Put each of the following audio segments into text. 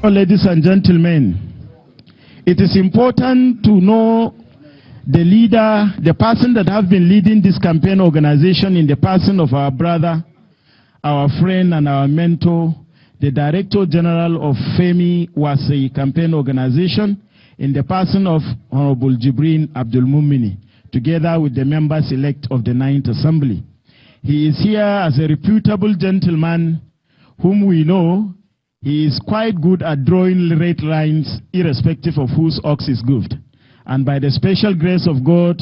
Ladies and gentlemen, it is important to know the leader, the person that has been leading this campaign organization in the person of our brother, our friend and our mentor, the Director General of FEMI Wase Campaign Organization, in the person of Honorable Jibrin Abdul-Mumini, together with the members-elect of the 9th Assembly. He is here as a reputable gentleman whom we know. He is quite good at drawing red lines irrespective of whose ox is good. And by the special grace of God,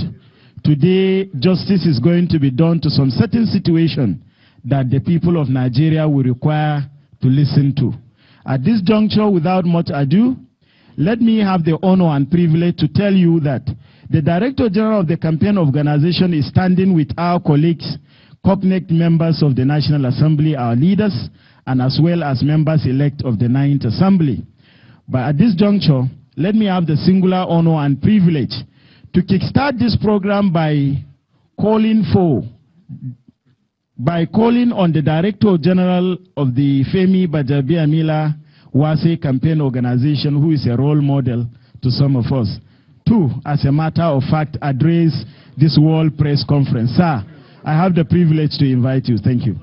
today justice is going to be done to some certain situation that the people of Nigeria will require to listen to. At this juncture, without much ado, let me have the honor and privilege to tell you that the Director General of the campaign organization is standing with our colleagues, cognate members of the National Assembly, our leaders, and as well as members-elect of the 9th Assembly. But at this juncture, let me have the singular honor and privilege to kickstart this program by calling on the Director General of the FEMI Gbajabiamila Wase Campaign Organization, who is a role model to some of us, to, as a matter of fact, address this World Press Conference. Sir, I have the privilege to invite you. Thank you.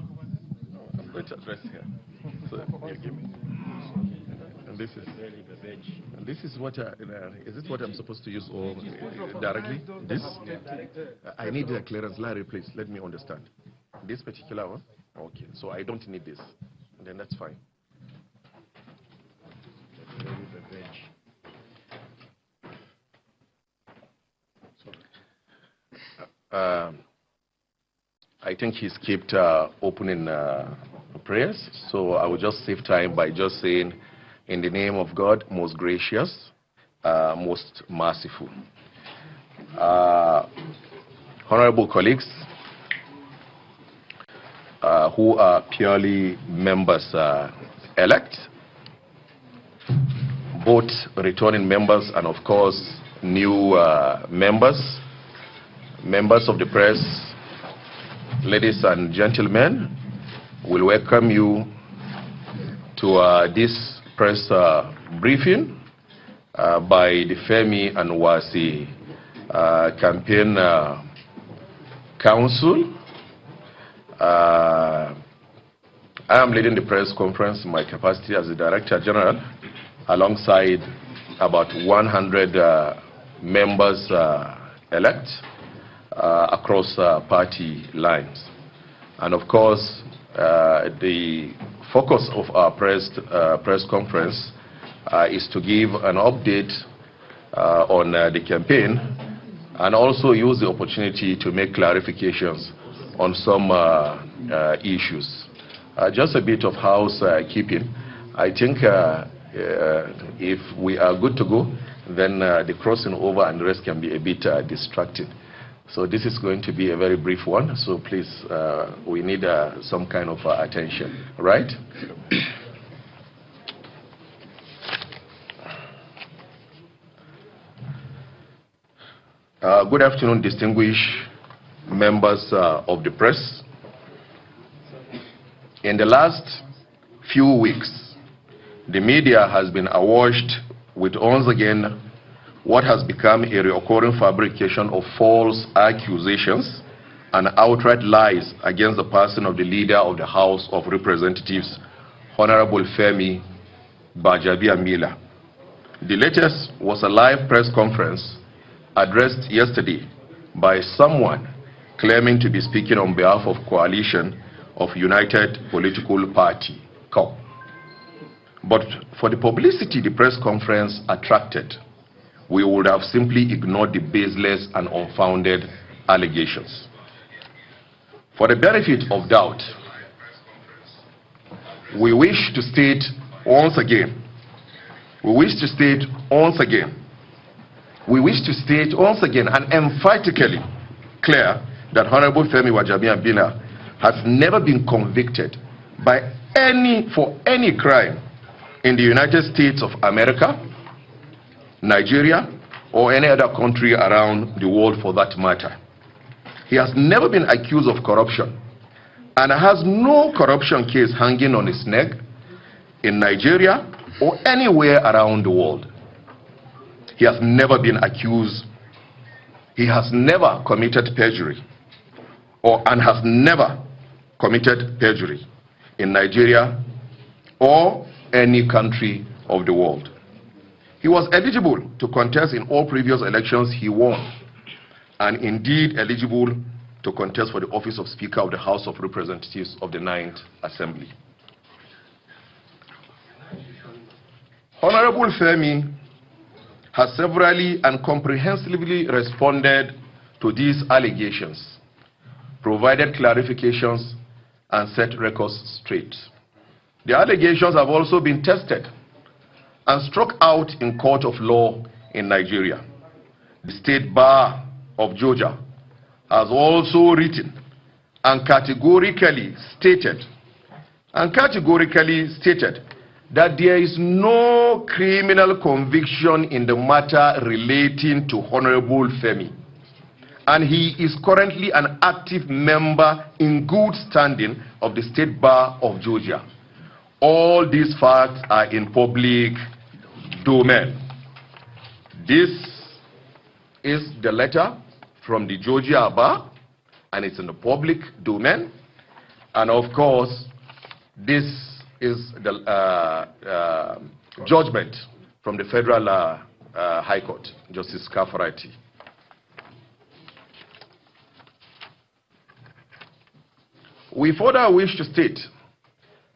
I'm going to address here. So, give me. And this is what is it what I'm supposed to use or directly? This? I need a clearance. Larry, please, let me understand. This particular one? Okay, so I don't need this. Then that's fine. I think he skipped opening prayers, so I will just save time by just saying, in the name of God, most gracious, most merciful. Honorable colleagues, who are purely members elect, both returning members and of course new members of the press, ladies and gentlemen, we'll welcome you to this press briefing by the FEMI and Wase Campaign Council. I am leading the press conference in my capacity as the Director General, alongside about 100 members elect across party lines. And of course, the focus of our press conference is to give an update on the campaign and also use the opportunity to make clarifications on some issues. Just a bit of housekeeping. I think if we are good to go, then the crossing over and the rest can be a bit distracting. So this is going to be a very brief one, so please, we need some kind of attention, right? Good afternoon, distinguished members of the press. In the last few weeks, the media has been awash with once again what has become a recurring fabrication of false accusations and outright lies against the person of the leader of the House of Representatives, Honorable Femi Gbajabiamila. The latest was a live press conference addressed yesterday by someone claiming to be speaking on behalf of Coalition of United Political Party, COP. But for the publicity the press conference attracted, we would have simply ignored the baseless and unfounded allegations. For the benefit of doubt, we wish to state once again and emphatically clear that Honorable Femi Gbajabiamila has never been convicted for any crime in the United States of America, Nigeria, or any other country around the world for that matter. He has never been accused of corruption and has no corruption case hanging on his neck in Nigeria or anywhere around the world. He has never been accused. He has never committed perjury and has never committed perjury in Nigeria or any country of the world. He was eligible to contest in all previous elections he won, and indeed eligible to contest for the office of Speaker of the House of Representatives of the 9th Assembly. Honorable Femi has severally and comprehensively responded to these allegations, provided clarifications, and set records straight. The allegations have also been tested and struck out in court of law in Nigeria. The State Bar of Georgia has also written and categorically stated that there is no criminal conviction in the matter relating to Honorable Femi, and he is currently an active member in good standing of the State Bar of Georgia. All these facts are in public domain. This is the letter from the Georgia Bar, and it's in the public domain. And of course, this is the judgment from the Federal High Court, Justice Kafarati. We further wish to state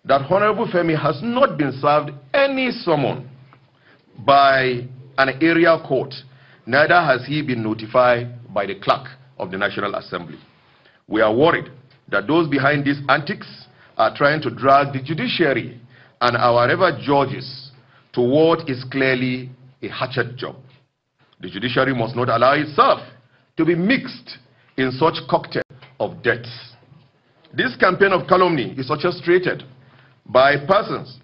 that Honorable Femi has not been served any summon by an area court, neither has he been notified by the clerk of the National Assembly. We are worried that those behind these antics are trying to drag the judiciary and our revered judges to what is clearly a hatchet job. The judiciary must not allow itself to be mixed in such cocktail of deaths. This campaign of calumny is orchestrated by persons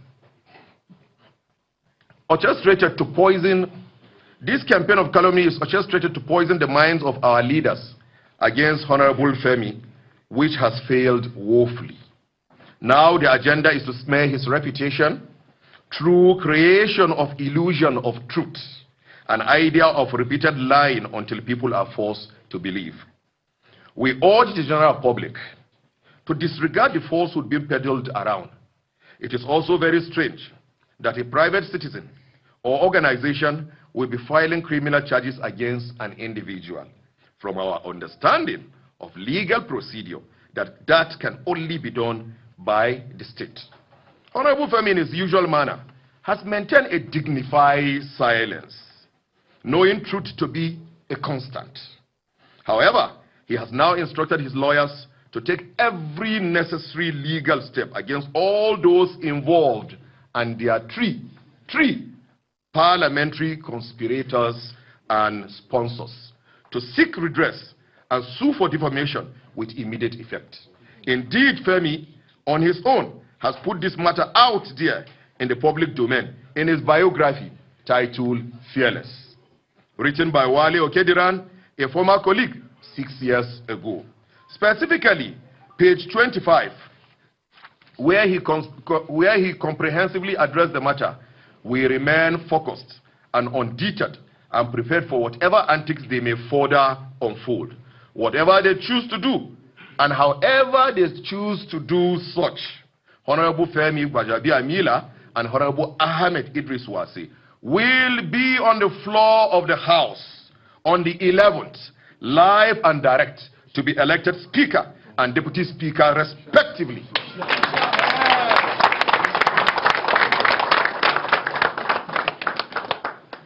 to poison. This campaign of calumny is orchestrated to poison the minds of our leaders against Honorable Femi, which has failed woefully. Now the agenda is to smear his reputation through creation of illusion of truth, an idea of repeated lying until people are forced to believe. We urge the general public to disregard the falsehood being peddled around. It is also very strange that a private citizen or organization will be filing criminal charges against an individual. From our understanding of legal procedure, that can only be done by the state. Honorable Femi, in his usual manner, has maintained a dignified silence, knowing truth to be a constant. However, he has now instructed his lawyers to take every necessary legal step against all those involved and their three parliamentary conspirators and sponsors to seek redress and sue for defamation with immediate effect. Indeed, Femi, on his own, has put this matter out there in the public domain in his biography titled Fearless, written by Wale Okediran, a former colleague 6 years ago. Specifically, page 25, where he comprehensively addressed the matter, we remain focused and undeterred and prepared for whatever antics they may further unfold, whatever they choose to do, and however they choose to do such. Honorable Femi Gbajabiamila and Honorable Ahmed Idris Wasi will be on the floor of the House on the 11th, live and direct, to be elected Speaker and Deputy Speaker respectively.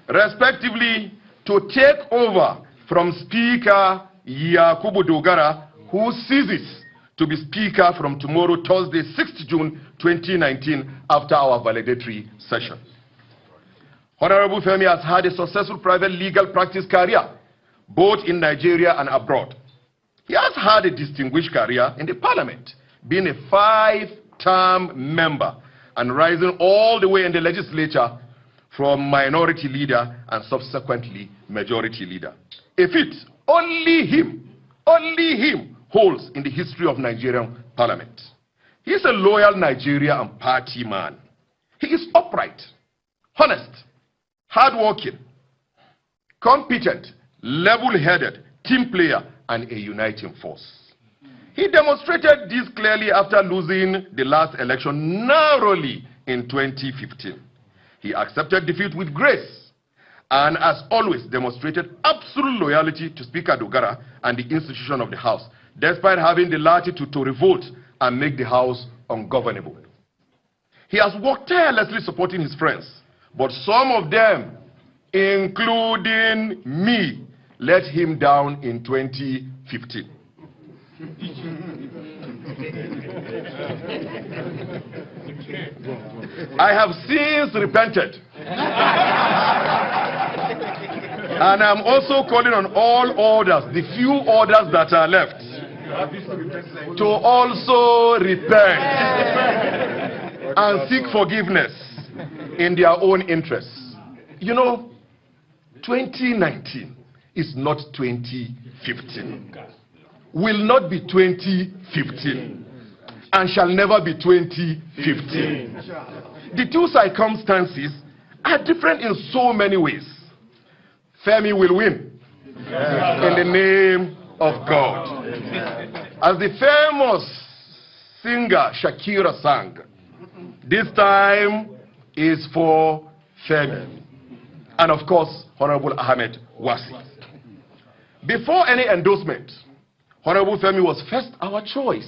Respectively, to take over from Speaker Yakubu Dogara, who ceases to be Speaker from tomorrow, Thursday, 6th June 2019, after our valedictory session. Honorable Femi has had a successful private legal practice career, both in Nigeria and abroad. He has had a distinguished career in the Parliament, being a 5-term member and rising all the way in the legislature from minority leader and subsequently majority leader. A feat only him holds in the history of Nigerian Parliament. He is a loyal Nigeria and party man. He is upright, honest, hardworking, competent, level-headed, team player, and a uniting force. He demonstrated this clearly after losing the last election narrowly in 2015. He accepted defeat with grace and, as always, demonstrated absolute loyalty to Speaker Dogara and the institution of the House, despite having the latitude to revolt and make the House ungovernable. He has worked tirelessly supporting his friends, but some of them, including me, let him down in 2015. I have since repented. And I'm also calling on all orders, the few orders that are left, to also repent and seek forgiveness in their own interests. You know, 2019 is not 2015. Will not be 2015 and shall never be 2015. The two circumstances are different in so many ways. Femi will win in the name of God. As the famous singer Shakira sang, this time is for Femi. And of course, Honorable Ahmed Wasi. Before any endorsement, Honorable Femi was first our choice.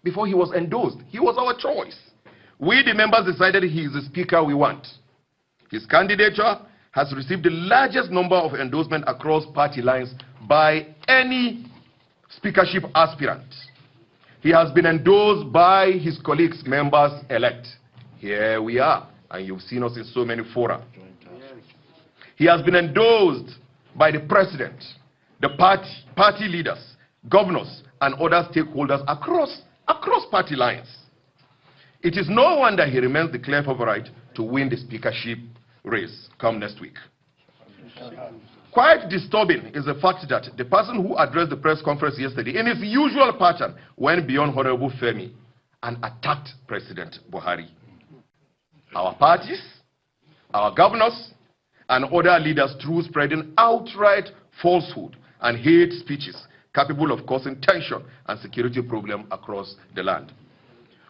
Before he was endorsed, he was our choice. We, the members, decided he is the speaker we want. His candidature has received the largest number of endorsements across party lines by any speakership aspirant. He has been endorsed by his colleagues, members-elect. Here we are, and you've seen us in so many fora. He has been endorsed by the president, the party leaders, governors, and other stakeholders across party lines. It is no wonder he remains the clear favorite to win the speakership race come next week. Quite disturbing is the fact that the person who addressed the press conference yesterday, in his usual pattern, went beyond Honorable Femi and attacked President Buhari. Our parties, our governors, and other leaders through spreading outright falsehood and hate speeches capable of causing tension and security problems across the land.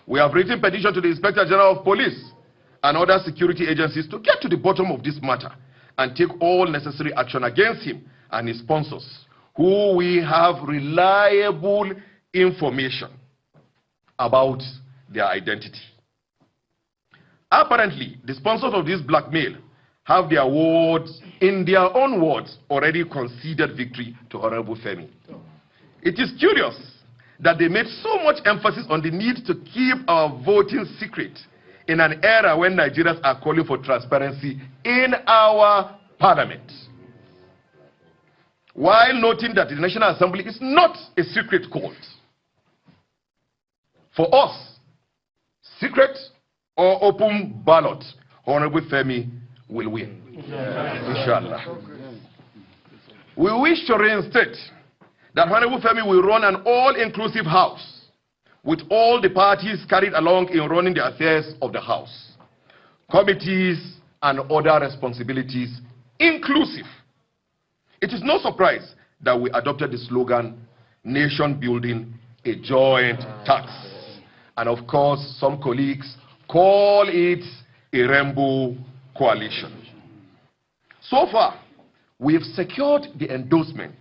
We have written petition to the Inspector General of Police and other security agencies to get to the bottom of this matter and take all necessary action against him and his sponsors, who we have reliable information about their identity. Apparently, the sponsors of this blackmail have their words, in their own words, already conceded victory to Honorable Femi. It is curious that they made so much emphasis on the need to keep our voting secret in an era when Nigerians are calling for transparency in our parliament, while noting that the National Assembly is not a secret court. For us, secret or open ballot, Honorable Femi will win. Inshallah. We wish to reinstate that Honorable Femi will run an all-inclusive House, with all the parties carried along in running the affairs of the House, committees, and other responsibilities inclusive. It is no surprise that we adopted the slogan, nation building, a joint tax. And of course, some colleagues call it a rainbow coalition. So far, we have secured the endorsement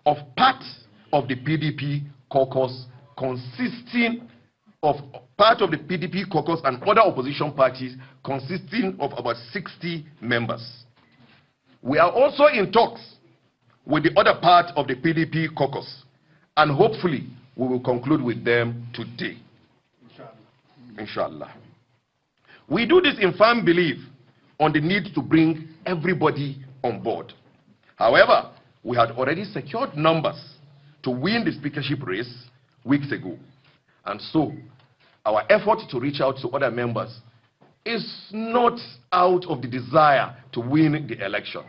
of part of the PDP caucus, consisting of part of the PDP caucus and other opposition parties, consisting of about 60 members. We are also in talks with the other part of the PDP caucus, and hopefully we will conclude with them today. Inshallah. We do this in firm belief on the need to bring everybody on board. However, we had already secured numbers to win the speakership race weeks ago. And so, our effort to reach out to other members is not out of the desire to win the election,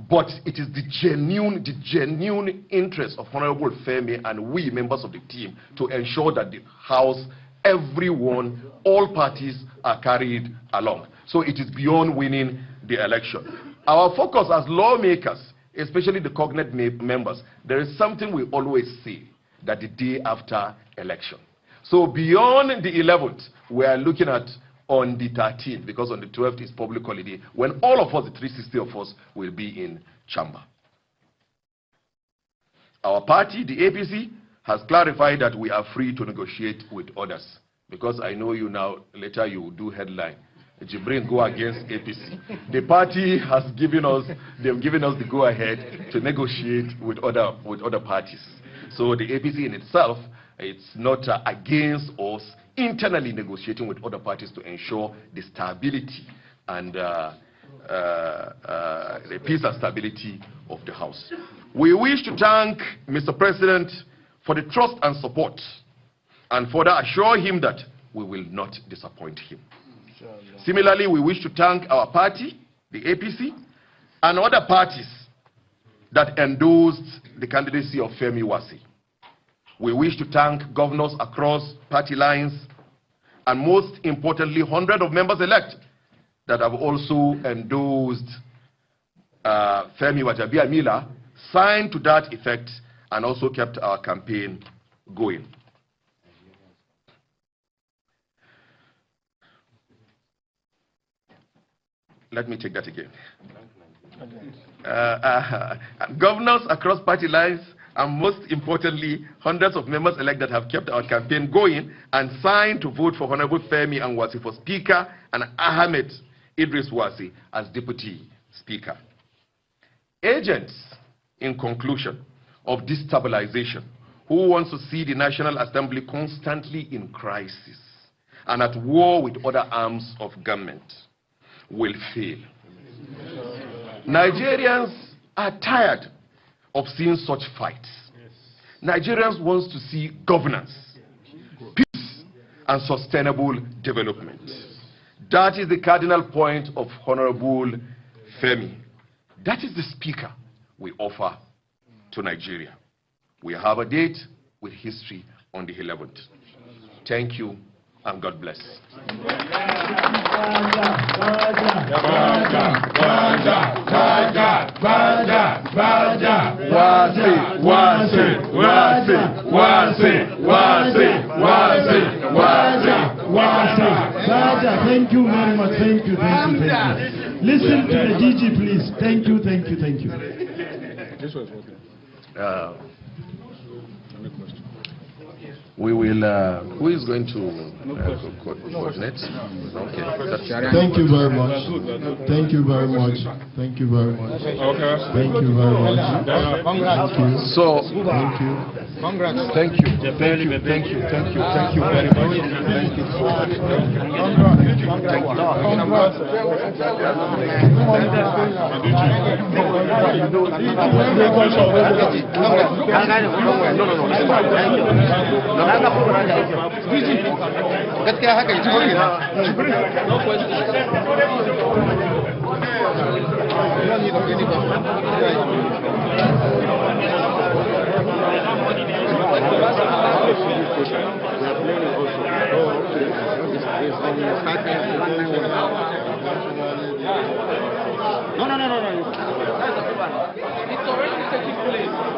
but it is the genuine interest of Honorable Femi and we, members of the team, to ensure that the House everyone, all parties are carried along. So it is beyond winning the election. Our focus as lawmakers, especially the cognate members, there is something we always say, that the day after election. So beyond the 11th, we are looking at on the 13th, because on the 12th is public holiday, when all of us, the 360 of us, will be in chamber. Our party, the APC, has clarified that we are free to negotiate with others, because I know you now, later you will do headline, Jibrin go against APC. The party has given us, they've given us the go-ahead to negotiate with other parties. So the APC in itself, it's not against us internally negotiating with other parties to ensure the stability and the peace and stability of the House. We wish to thank Mr. President for the trust and support, and further assure him that we will not disappoint him. Similarly, we wish to thank our party, the APC, and other parties that endorsed the candidacy of Femi Wasi. We wish to thank governors across party lines, and most importantly, hundreds of members-elect that have also endorsed Femi Gbajabiamila, signed to that effect, and also kept our campaign going. Let me take that again. Governors across party lines, and most importantly, hundreds of members-elect that have kept our campaign going and signed to vote for Honorable Femi and Wasi for Speaker and Ahmed Idris Wasi as Deputy Speaker. Agents, in conclusion, of destabilization, who wants to see the National Assembly constantly in crisis and at war with other arms of government, will fail. Nigerians are tired of seeing such fights. Nigerians want to see governance, peace, and sustainable development. That is the cardinal point of Honorable Femi. That is the speaker we offer to Nigeria. We have a date with history on the 11th. Thank you, and God bless. Thank you very much. Thank you. Listen to the DG, please. Thank you. This was working. We will, who is going to coordinate? Okay. Thank you very much. Thank you very much. Thank you very much. Okay. Thank you very much. Congrats. Thank you. So, Thank you. Congrats. thank you very much. Thank you. Thank you. Gaskiya haka yi cikin It's already taking place.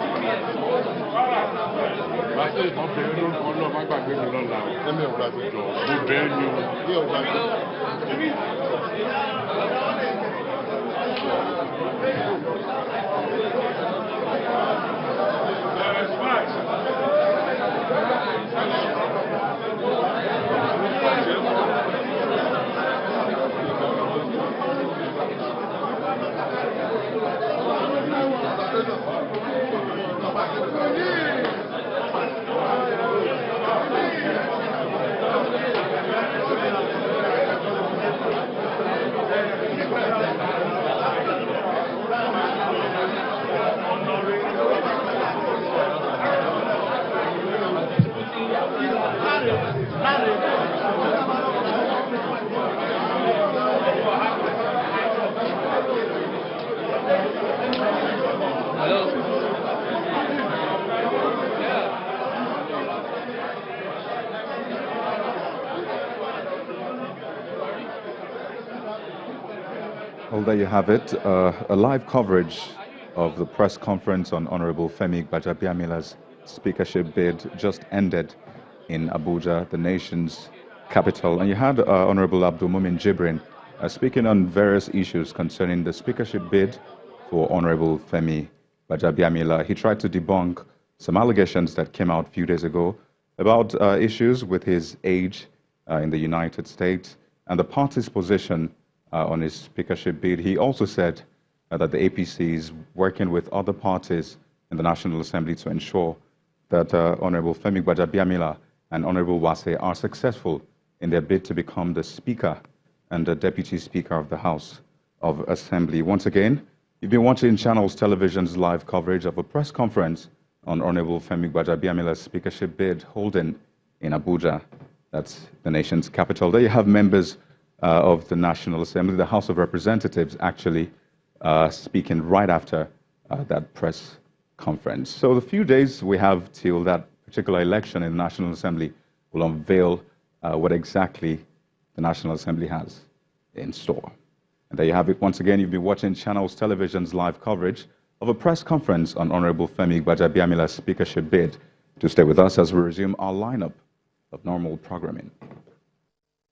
Well, there you have it. A live coverage of the press conference on Honorable Femi Gbajabiamila's speakership bid just ended in Abuja, the nation's capital. And you had Honorable Abdul Mumin Jibrin speaking on various issues concerning the speakership bid for Honorable Femi Gbajabiamila. He tried to debunk some allegations that came out a few days ago about issues with his age in the United States and the party's position on his speakership bid. He also said that the APC is working with other parties in the National Assembly to ensure that Honorable Femi Gbajabiamila and Honorable Wase are successful in their bid to become the Speaker and the Deputy Speaker of the House of Assembly. Once again, you've been watching Channels Television's live coverage of a press conference on Honorable Femi Gbajabiamila's speakership bid holding in Abuja. That's the nation's capital. There you have members of the National Assembly, the House of Representatives, actually speaking right after that press conference. So the few days we have till that particular election in the National Assembly will unveil what exactly the National Assembly has in store. And there you have it. Once again, you've been watching Channels Television's live coverage of a press conference on Honorable Femi Gbajabiamila's speakership bid. To stay with us as we resume our lineup of normal programming.